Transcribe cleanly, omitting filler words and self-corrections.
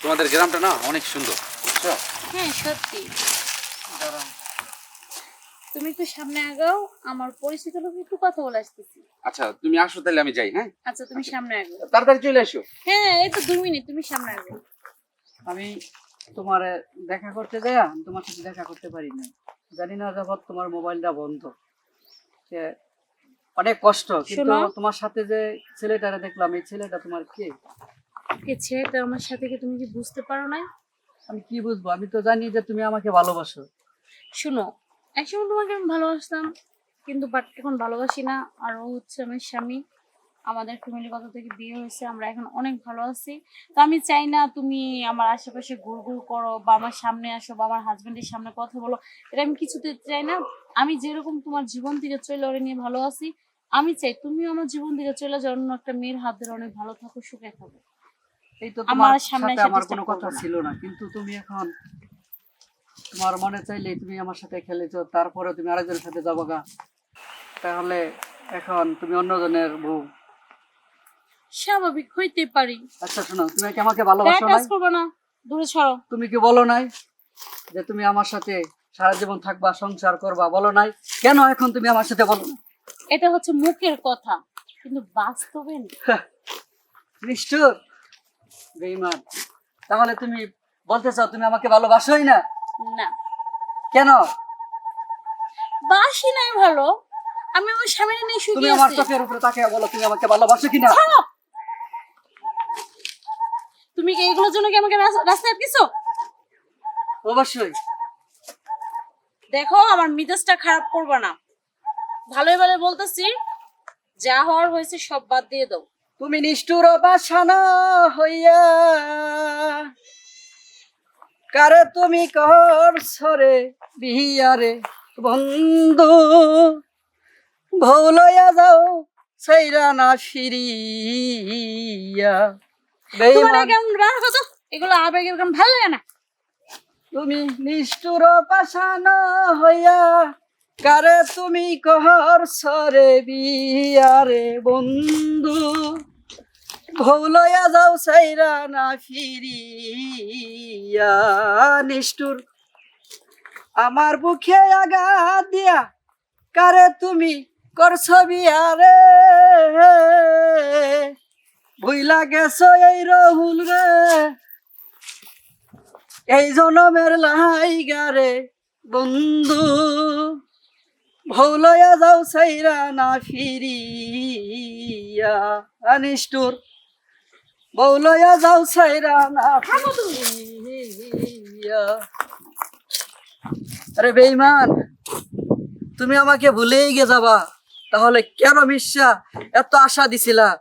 তোমাদের গ্রামটা না অনেক সুন্দর, বুঝছো? হ্যাঁ সত্যি। তুমি একটু সামনে আগাও, আমার পরিচিত লোক একটু কথা বলে আসতেছি। আচ্ছা তুমি আসো, তাহলে আমি যাই। হ্যাঁ, আচ্ছা তুমি সামনে আগাও। তাড়াতাড়ি চলে আসো। হ্যাঁ এই তো 2 মিনিট, তুমি সামনে আগাও। আমি তোমার দেখা করতে যাই, আমি তোমার সাথে দেখা করতে পারি না। জানি না যাবত তোমার মোবাইলটা বন্ধ। সে অনেক কষ্ট, কিন্তু শোনো। তোমার সাথে যে ছেলেটারে দেখলাম, এই ছেলেটা তোমার কে? কে ছেলেটা আমার সাথে, কি তুমি কি বুঝতে পারো না? আমি কি বুঝবো? আমি তো জানি যে তুমি আমাকে ভালোবাসো। শোনো, একসময় তোমাকে আমি ভালোবাসতাম, কিন্তু বাট এখন ভালোবাসি না। আর ও হচ্ছে আমার স্বামী, আমাদের ফ্যামিলিগত থেকে বিয়ে হয়েছে, আমরা এখন অনেক ভালো আছি। তো আমি চাই না তুমি আমার আশেপাশে ঘুরঘুর করো বা আমার সামনে আসো বা আমার হাজবেন্ডের সামনে কথা বলো। এটা আমি কিছুতে চাই না। আমি যেরকম তোমার জীবন থেকে চলে ওরে নিয়ে ভালো আছি, আমি চাই তুমিও আমার জীবন থেকে চলে যাও, অন্য একটা মেয়ের হাত ধরে অনেক ভালো থাকো, সুখে থাকো। এই তো তোমার আমার সামনে সাথে এসে আমার disturb কোনো কথা করবে না। ছিল না, কিন্তু তুমি এখন তোমার মনে চাইলে তুমি আমার সাথে খেলেছো, তারপরে তুমি আরেকজনের সাথে যাবো গা। তাহলে এখন তুমি অন্যজনের বউ। স্বাভাবিক হইতে পারি। আচ্ছা শোনো, তুমি কি আমাকে গায়ে ভালোবাসো টাচ নাই? করবে না, দূরে সরো। তুমি কি বলো নাই যে তুমি আমার সাথে সারা জীবন থাকবা, সংসার করবা? বলো নাই কেন? এখন তুমি আমার সাথে বলো না। এটা হচ্ছে মুখের কথা, কিন্তু বাস্তবে না। নিষ্ঠুর, বেঈমান। তাহলে তুমি বলতে চাও তুমি আমাকে ভালোবাসোই না? না, কেন? বাসি নাই ভালো, আমি আমার স্বামীর নিয়ে তুমি সুখী আমার আছি। চোখের উপরে তাকিয়ে বলো তুমি আমাকে ভালোবাসো কিনা। ছাড়ো। তুমি কি এগুলোর জন্য কি আমাকে রাস্তায় আটকেছো? অবশ্যই। দেখো আমার মিজাজটা খারাপ করবে না, ভালোই ভালো বলতেছি, যা হওয়ার হয়েছে সব বাদ দিয়ে দাও। তুমি নিষ্ঠুর বাসনা হইয়া কারে তুমি করছো রে বিয়ারে বন্ধু, ভুলইয়া যাও সেইরা না ফিরিয়া। তোমার বেঈমান, কেমন রাগ হতো, এগুলো আবেগের গান ভালো লাগে না। তুমি নিষ্ঠুর পাষাণ হইয়া কারে তুমি করছো রে বিয়ারে বন্ধু, ভুলইয়া যাও সেইরা না ফিরিয়া। নিষ্ঠুর আমার বুকে আঘাত দিয়া কারে তুমি করছো বিয়ারে, ভুইলা গেছো এই রহুল রে এই জনমের লাইগারে বন্ধু, ভুলইয়া যাও সেইরা না ফিরিয়া। নিষ্ঠুর, ভুলইয়া যাও সেইরা না ফিরিয়া। আরে বেঈমান, তুমি আমাকে ভুলেই গে যাবা? তাহলে কেন মিশা এত আশা দিছিলা?